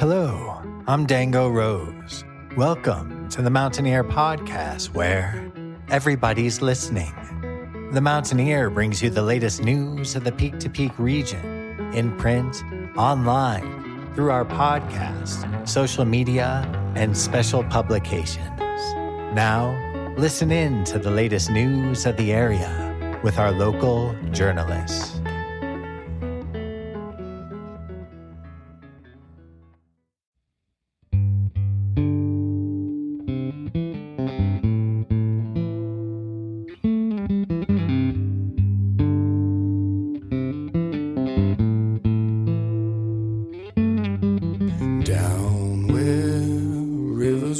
Hello, I'm Dango Rose. Welcome to the Mountaineer Podcast, where everybody's listening. The Mountaineer brings you the latest news of the Peak to Peak region, in print, online, through our podcast, social media, and special publications. Now, listen in to the latest news of the area with our local journalists.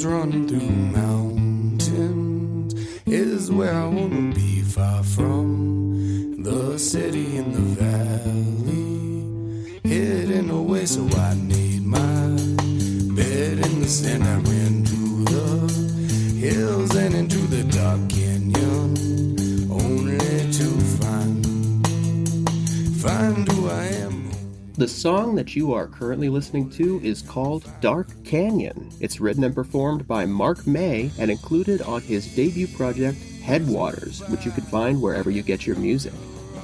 Run through mountains is where I wanna be, far from the city in the valley, hidden away, so I need my bed in the sand. I ran to the hills and into the dark canyon, only to find who I am. The song that you are currently listening to is called Dark Canyon. It's written and performed by Mark May and included on his debut project, Headwaters, which you can find wherever you get your music.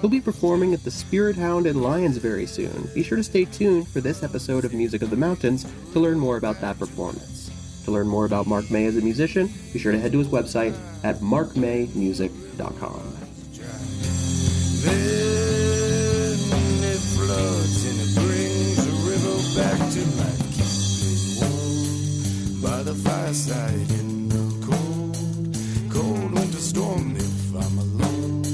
He'll be performing at the Spirit Hound in Lions very soon. Be sure to stay tuned for this episode of Music of the Mountains to learn more about that performance. To learn more about Mark May as a musician, be sure to head to his website at markmaymusic.com. And it brings the river back to life. Keep it warm by the fireside in the cold winter storm. If I'm alone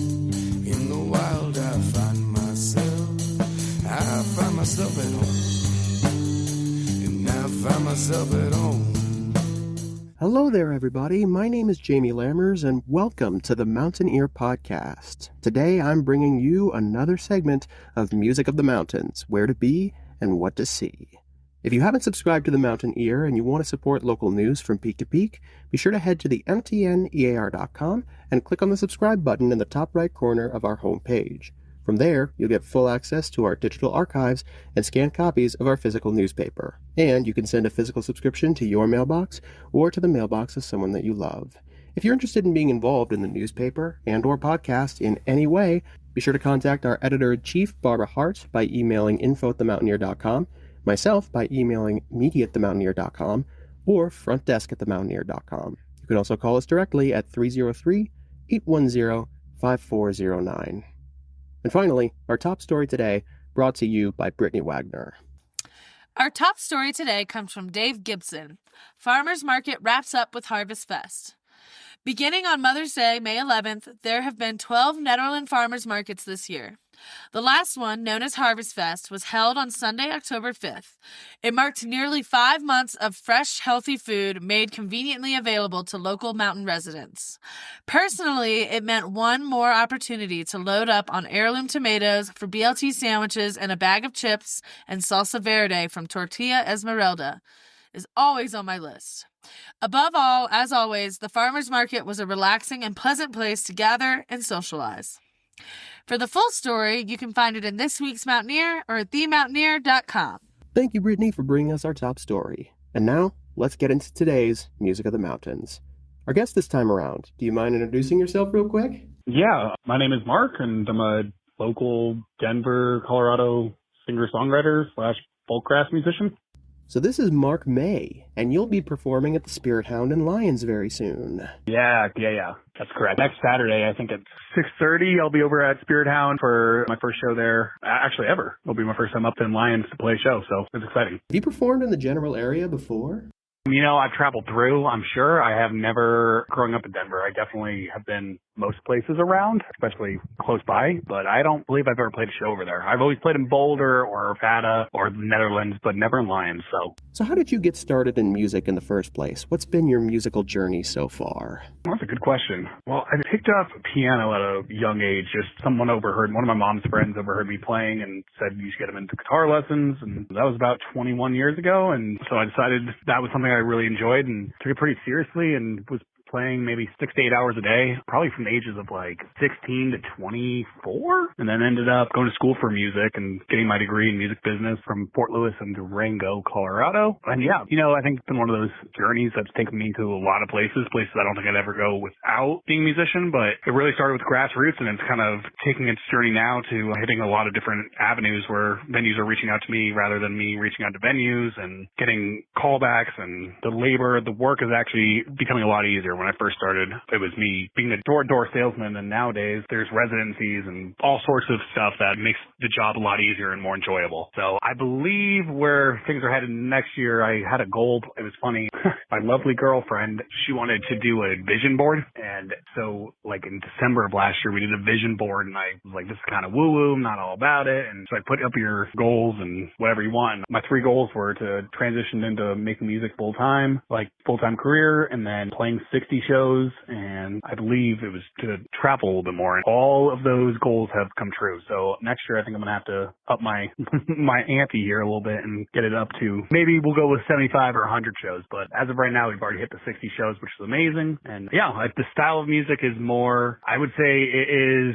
in the wild, I find myself at home. And I find myself at home. Hello there, everybody. My name is Jamie Lammers, and welcome to the Mountaineer Podcast. Today, I'm bringing you another segment of Music of the Mountains, where to be and what to see. If you haven't subscribed to the Mountaineer and you want to support local news from peak to peak, be sure to head to the mtnear.com and click on the subscribe button in the top right corner of our homepage. From there, you'll get full access to our digital archives and scanned copies of our physical newspaper. And you can send a physical subscription to your mailbox or to the mailbox of someone that you love. If you're interested in being involved in the newspaper and or podcast in any way, be sure to contact our editor-in-chief, Barbara Hardt, by emailing info@themountaineer.com, myself by emailing media@themountaineer.com, or frontdesk@themountaineer.com. You can also call us directly at 303-810-5409. And finally, our top story today, brought to you by Brittany Wagner. Our top story today comes from Dave Gibson. Farmers Market wraps up with Harvest Fest. Beginning on Mother's Day, May 11th, there have been 12 Nederland farmers markets this year. The last one, known as Harvest Fest, was held on Sunday, October 5th. It marked nearly 5 months of fresh, healthy food made conveniently available to local mountain residents. Personally, it meant one more opportunity to load up on heirloom tomatoes for BLT sandwiches, and a bag of chips and salsa verde from Tortilla Esmeralda is always on my list. Above all, as always, the farmers market was a relaxing and pleasant place to gather and socialize. For the full story, you can find it in this week's Mountaineer or at themountaineer.com. Thank you, Brittany, for bringing us our top story. And now, let's get into today's Music of the Mountains. Our guest this time around, do you mind introducing yourself real quick? Yeah, my name is Mark, and I'm a local Denver, Colorado singer-songwriter / folkgrass musician. So this is Mark May, and you'll be performing at the Spirit Hound in Lions very soon. Yeah, that's correct. Next Saturday, I think at 6:30, I'll be over at Spirit Hound for my first show there, actually ever. It'll be my first time up in Lions to play a show, so it's exciting. Have you performed in the general area before? You know, I've traveled through, I'm sure. I have never, growing up in Denver, I definitely have been most places around, especially close by, but I don't believe I've ever played a show over there. I've always played in Boulder or Nevada or the Netherlands, but never in Lions, so. So how did you get started in music in the first place? What's been your musical journey so far? That's a good question. Well, I picked up piano at a young age. Just one of my mom's friends overheard me playing and said you should get him into guitar lessons, and that was about 21 years ago, and so I decided that was something I really enjoyed and took it pretty seriously and was playing maybe 6 to 8 hours a day, probably from the ages of like 16 to 24, and then ended up going to school for music and getting my degree in music business from Fort Lewis and Durango, Colorado. And yeah, I think it's been one of those journeys that's taken me to a lot of places I don't think I'd ever go without being a musician, but it really started with grassroots, and it's kind of taking its journey now to hitting a lot of different avenues where venues are reaching out to me rather than me reaching out to venues, and getting callbacks, and the work is actually becoming a lot easier. When I first started, it was me being a door-to-door salesman, and nowadays there's residencies and all sorts of stuff that makes the job a lot easier and more enjoyable. So I believe where things are headed next year, I had a goal. It was funny. My lovely girlfriend, she wanted to do a vision board, and so like in December of last year, we did a vision board, and I was like, this is kind of woo-woo, I'm not all about it. And so I put up your goals and whatever you want. And my 3 goals were to transition into making music full-time career, and then playing 60 shows, and I believe it was to travel a little bit more. And all of those goals have come true. So next year, I think I'm going to have to up my my ante here a little bit and get it up to, maybe we'll go with 75 or 100 shows. But as of right now, we've already hit the 60 shows, which is amazing. And yeah, the style of music is more, I would say it is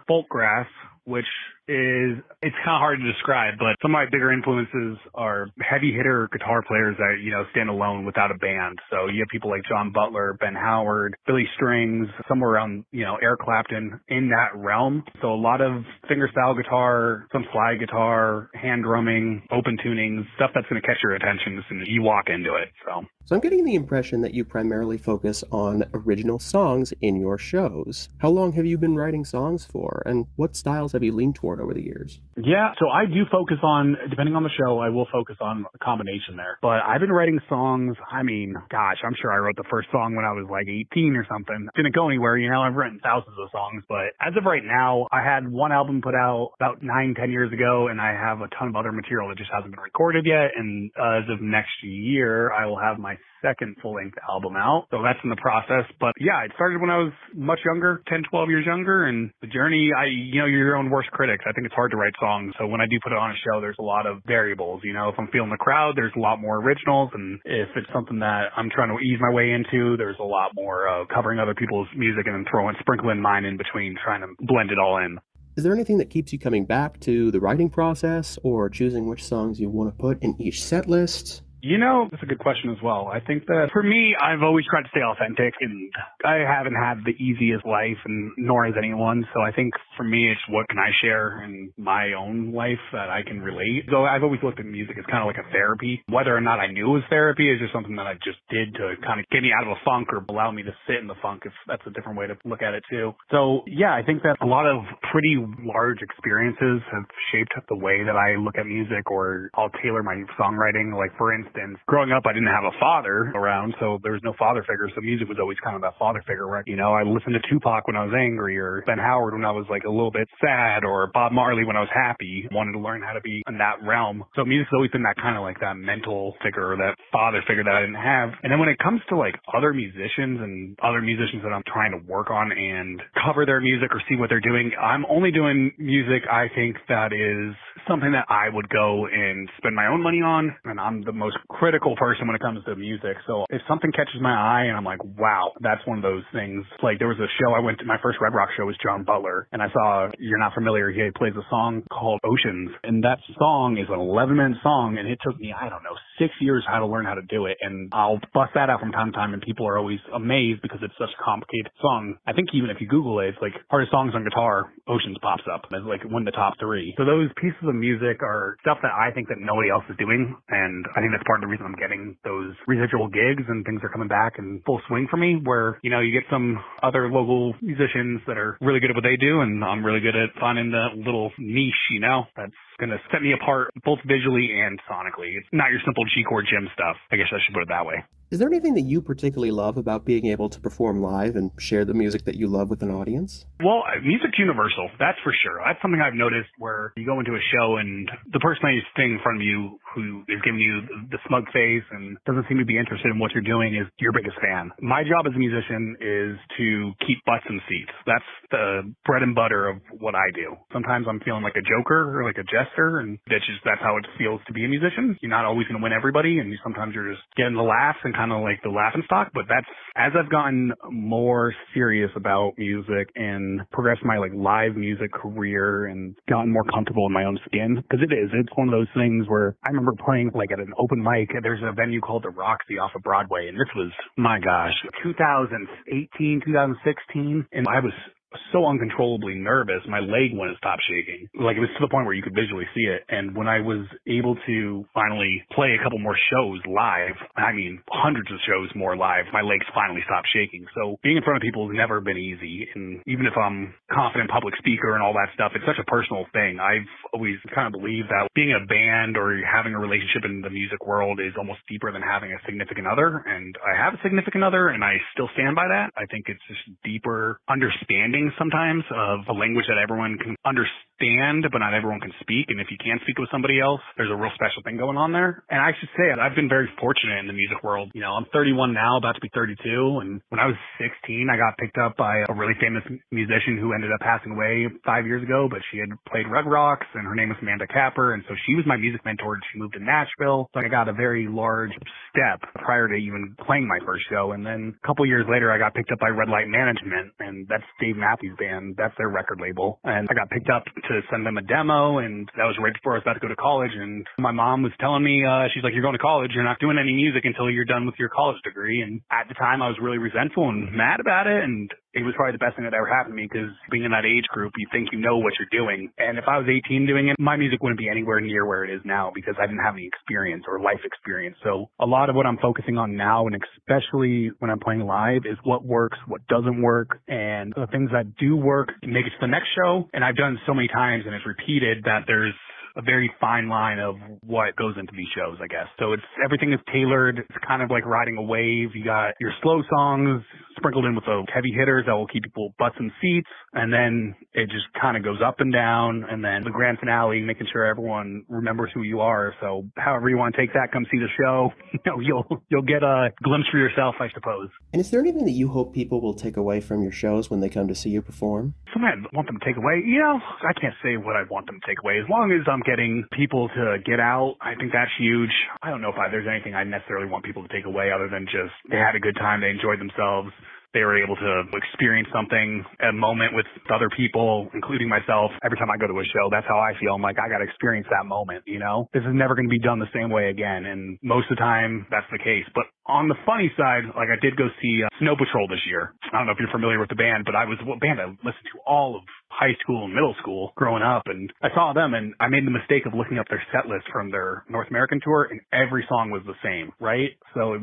folk grass, which it's kind of hard to describe, but some of my bigger influences are heavy hitter guitar players that, stand alone without a band. So you have people like John Butler, Ben Howard, Billy Strings, somewhere around, Eric Clapton in that realm. So a lot of fingerstyle guitar, some slide guitar, hand drumming, open tunings, stuff that's going to catch your attention as soon as you walk into it. So I'm getting the impression that you primarily focus on original songs in your shows. How long have you been writing songs for, and what styles have you leaned toward over the years? Yeah, so I do focus on, depending on the show, I will focus on a combination there. But I've been writing songs, I'm sure I wrote the first song when I was like 18 or something. Didn't go anywhere, I've written thousands of songs. But as of right now, I had one album put out about 9-10 years ago, and I have a ton of other material that just hasn't been recorded yet. And as of next year, I will have my second full-length album out. So that's in the process. But yeah, it started when I was much younger, 10, 12 years younger. And the journey, you're your own worst critic. I think it's hard to write songs. So when I do put it on a show, there's a lot of variables. If I'm feeling the crowd, there's a lot more originals. And if it's something that I'm trying to ease my way into, there's a lot more covering other people's music and then sprinkling mine in between, trying to blend it all in. Is there anything that keeps you coming back to the writing process or choosing which songs you want to put in each set list? That's a good question as well. I think that for me, I've always tried to stay authentic, and I haven't had the easiest life, and nor has anyone. So I think for me, it's what can I share in my own life that I can relate. So I've always looked at music as kind of like a therapy. Whether or not I knew it was therapy is just something that I just did to kind of get me out of a funk or allow me to sit in the funk, if that's a different way to look at it too. So yeah, I think that a lot of pretty large experiences have shaped the way that I look at music, or I'll tailor my songwriting. Like for instance, growing up, I didn't have a father around, so there was no father figure. So music was always kind of that father figure, right? I listened to Tupac when I was angry, or Ben Howard when I was like a little bit sad, or Bob Marley when I was happy. Wanted to learn how to be in that realm. So music's always been that kind of like that mental figure, or that father figure that I didn't have. And then when it comes to like other musicians that I'm trying to work on and cover their music or see what they're doing, I'm only doing music I think that is something that I would go and spend my own money on, and I'm the most critical person when it comes to music. So if something catches my eye and I'm like, wow, that's one of those things. Like there was a show I went to, my first Red Rock show was John Butler, and I saw, you're not familiar, he plays a song called Oceans, and that song is an 11-minute song, and it took me, 6 years how to learn how to do it. And I'll bust that out from time to time, and people are always amazed because it's such a complicated song. I think even if you Google it, it's like hardest songs on guitar, Oceans pops up as like one of the top 3. So those pieces of music are stuff that I think that nobody else is doing, and I think that's part of the reason I'm getting those residual gigs, and things are coming back in full swing for me, where, you get some other local musicians that are really good at what they do, and I'm really good at finding that little niche, that's going to set me apart both visually and sonically. It's not your simple G chord gym stuff. I guess I should put it that way. Is there anything that you particularly love about being able to perform live and share the music that you love with an audience? Well, music's universal, that's for sure. That's something I've noticed, where you go into a show and the person that is sitting in front of you who is giving you the smug face and doesn't seem to be interested in what you're doing is your biggest fan. My job as a musician is to keep butts in seats. That's the bread and butter of what I do. Sometimes I'm feeling like a joker or like a jester, and that's how it feels to be a musician. You're not always going to win everybody, and sometimes you're just getting the laughs and kind of like the laughing stock. But that's, as I've gotten more serious about music and progressed my like live music career and gotten more comfortable in my own skin, because it's one of those things where I remember playing like at an open mic. There's a venue called the Roxy off of Broadway, and this was, my gosh, 2018, 2016, and I was so uncontrollably nervous, my leg wouldn't stop shaking. Like, it was to the point where you could visually see it. And when I was able to finally play a couple more shows live, I mean, hundreds of shows more live, my legs finally stopped shaking. So being in front of people has never been easy. And even if I'm confident public speaker and all that stuff, it's such a personal thing. I've always kind of believed that being in a band or having a relationship in the music world is almost deeper than having a significant other. And I have a significant other, and I still stand by that. I think it's just deeper understanding sometimes of a language that everyone can understand, but not everyone can speak. And if you can speak with somebody else, there's a real special thing going on there. And I should say, I've been very fortunate in the music world. You know, I'm 31 now, about to be 32. And when I was 16, I got picked up by a really famous musician who ended up passing away 5 years ago, but she had played Red Rocks, and her name was Amanda Capper. And so she was my music mentor, and she moved to Nashville. So I got a very large step prior to even playing my first show. And then a couple years later, I got picked up by Red Light Management, and that's Dave Matthews Band. That's their record label. And I got picked up to send them a demo, and that was right before I was about to go to college. And my mom was telling me, she's like, you're going to college, you're not doing any music until you're done with your college degree. And at the time, I was really resentful and mad about it, and it was probably the best thing that ever happened to me, because being in that age group, you think you know what you're doing. And if I was 18 doing it, my music wouldn't be anywhere near where it is now, because I didn't have any experience or life experience. So a lot of what I'm focusing on now, and especially when I'm playing live, is what works, what doesn't work, and the things that do work make it to the next show. And I've done so many times, and it's repeated, that there's a very fine line of what goes into these shows, I guess. So everything is tailored. It's kind of like riding a wave. You got your slow songs sprinkled in with the heavy hitters that will keep people butts in seats. And then it just kind of goes up and down. And then the grand finale, making sure everyone remembers who you are. So however you want to take that, come see the show. You'll get a glimpse for yourself, I suppose. And is there anything that you hope people will take away from your shows when they come to see you perform? Something I want them to take away, I can't say what I want them to take away. As long as I'm getting people to get out, I think that's huge. I don't know if there's anything I necessarily want people to take away other than just they had a good time, they enjoyed themselves. They were able to experience something, a moment with other people, including myself. Every time I go to a show, that's how I feel. I'm like, I got to experience that moment, This is never going to be done the same way again. And most of the time, that's the case. But on the funny side, like, I did go see Snow Patrol this year. I don't know if you're familiar with the band, but I listened to all of high school and middle school growing up, and I saw them, and I made the mistake of looking up their set list from their North American tour, and every song was the same, right? So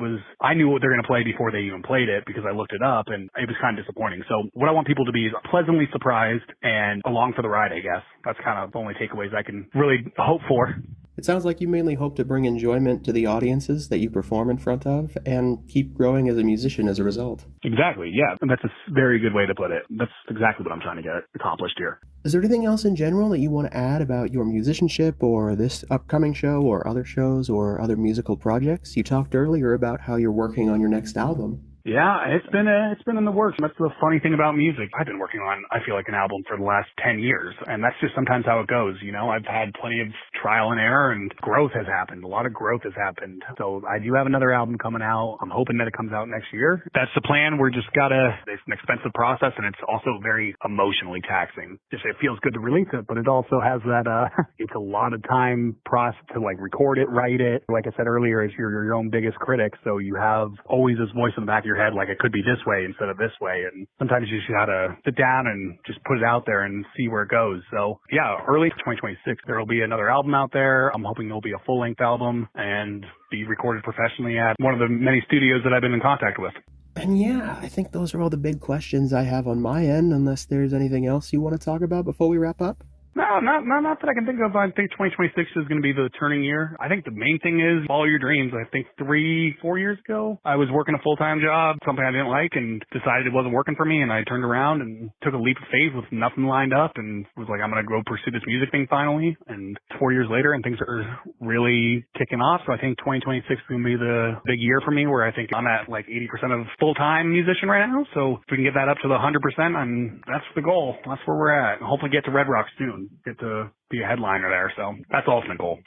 I knew what they're going to play before they even played it, because I looked it up, and it was kind of disappointing. So what I want people to be is pleasantly surprised and along for the ride, I guess. That's kind of the only takeaways I can really hope for. It sounds like you mainly hope to bring enjoyment to the audiences that you perform in front of and keep growing as a musician as a result. Exactly, yeah. And that's a very good way to put it. That's exactly what I'm trying to get accomplished here. Is there anything else in general that you want to add about your musicianship or this upcoming show or other shows or other musical projects? You talked earlier about how you're working on your next album. Yeah, it's been in the works. That's the funny thing about music. I've been working on, I feel like, an album for the last 10 years, and that's just sometimes how it goes. I've had plenty of trial and error, and growth has happened. A lot of growth has happened. So I do have another album coming out. I'm hoping that it comes out next year. That's the plan. It's an expensive process, and it's also very emotionally taxing. It feels good to release it, but it also has that, it's a lot of time process to record it, write it. Like I said earlier, you're your own biggest critic, so you have always this voice in the back of your head, like, it could be this way instead of this way. And sometimes you just gotta sit down and just put it out there and see where it goes. So yeah, early 2026, there will be another album out there. I'm hoping there'll be a full-length album and be recorded professionally at one of the many studios that I've been in contact with. And yeah, I think those are all the big questions I have on my end, unless there's anything else you want to talk about before we wrap up. Not that I can think of. I think 2026 is going to be the turning year. I think the main thing is follow your dreams. I think 3-4 years ago, I was working a full-time job, something I didn't like, and decided it wasn't working for me. And I turned around and took a leap of faith with nothing lined up and was like, I'm going to go pursue this music thing finally. And 4 years later, and things are really kicking off. So I think 2026 is going to be the big year for me, where I think I'm at like 80% of full-time musician right now. So if we can get that up to the 100%, that's the goal. That's where we're at. Hopefully get to Red Rock soon. Get to be a headliner there. So that's the ultimate goal.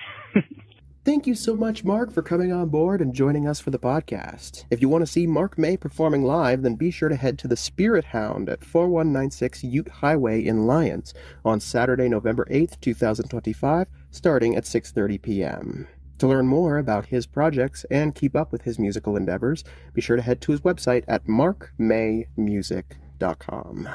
Thank you so much, Mark, for coming on board and joining us for the podcast. If you want to see Mark May performing live, then be sure to head to the Spirit Hound at 4196 Ute Highway in Lyons on Saturday, November 8th, 2025, starting at 6:30 p.m. To learn more about his projects and keep up with his musical endeavors, be sure to head to his website at markmaymusic.com.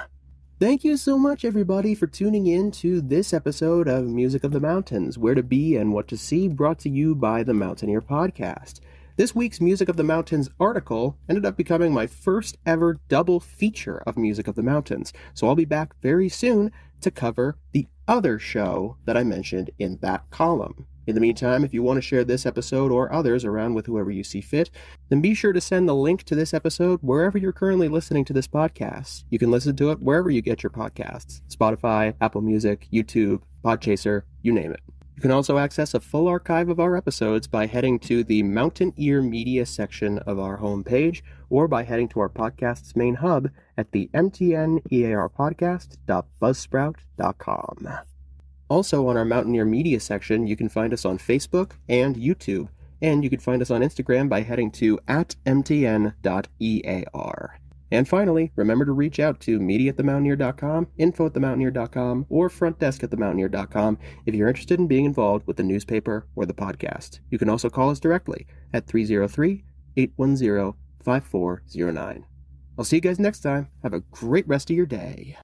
Thank you so much, everybody, for tuning in to this episode of Music of the Mountains, Where to Be and What to See, brought to you by the Mountaineer Podcast. This week's Music of the Mountains article ended up becoming my first ever double feature of Music of the Mountains, so I'll be back very soon to cover the other show that I mentioned in that column. In the meantime, if you want to share this episode or others around with whoever you see fit, then be sure to send the link to this episode wherever you're currently listening to this podcast. You can listen to it wherever you get your podcasts: Spotify, Apple Music, YouTube, Podchaser, you name it. You can also access a full archive of our episodes by heading to the Mountaineer Media section of our homepage, or by heading to our podcast's main hub at the mtnearpodcast.buzzsprout.com. Also, on our Mountaineer Media section, you can find us on Facebook and YouTube, and you can find us on Instagram by heading to @mtn.ear. And finally, remember to reach out to media@themountaineer.com, info@themountaineer.com, or frontdesk@themountaineer.com if you're interested in being involved with the newspaper or the podcast. You can also call us directly at 303-810-5409. I'll see you guys next time. Have a great rest of your day.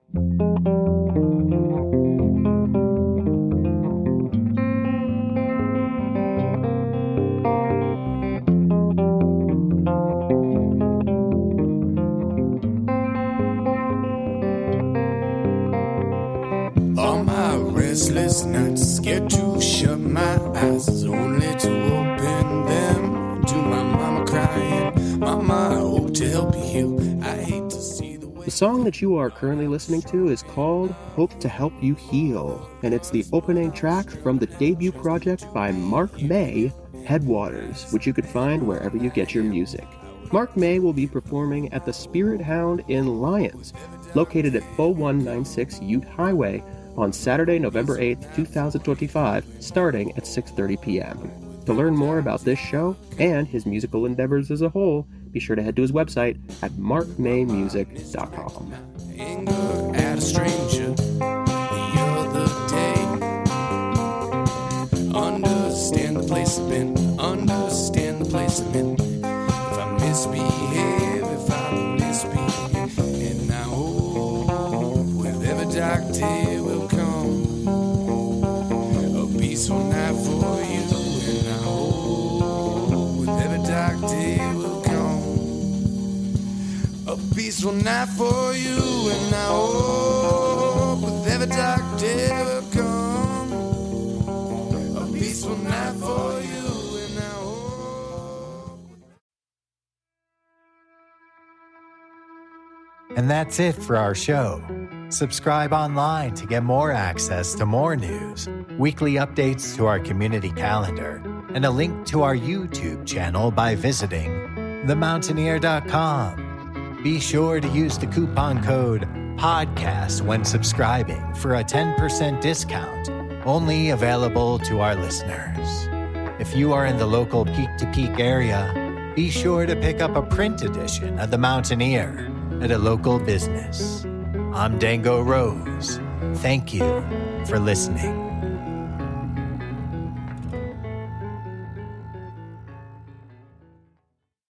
Restless nights, scared to shut my eyes, only to open them to my mama crying. Mama, I hope to help you heal. I hate to see the way. The song that you are currently listening to is called Hope to Help You Heal, and it's the opening track from the debut project by Mark May, Headwaters, which you can find wherever you get your music. Mark May will be performing at the Spirit Hound in Lyons, located at 4196 Ute Highway, on Saturday, November 8th, 2025, starting at 6:30 p.m. To learn more about this show and his musical endeavors as a whole, be sure to head to his website at markmaymusic.com. Anger at a stranger the other day. Understand the place I'm in, understand the place I'm in. If I misbehave, and I hope with every dark day will come a peaceful night for you, and I hope with every dark day will come a peaceful night for you, and I hope with every dark day will come a peaceful night for you, and I hope. And that's it for our show. Subscribe online to get more access to more news, weekly updates to our community calendar, and a link to our YouTube channel by visiting themountaineer.com. Be sure to use the coupon code PODCAST when subscribing for a 10% discount, only available to our listeners. If you are in the local Peak-to-Peak area, be sure to pick up a print edition of The Mountaineer at a local business. I'm Dango Rose. Thank you for listening.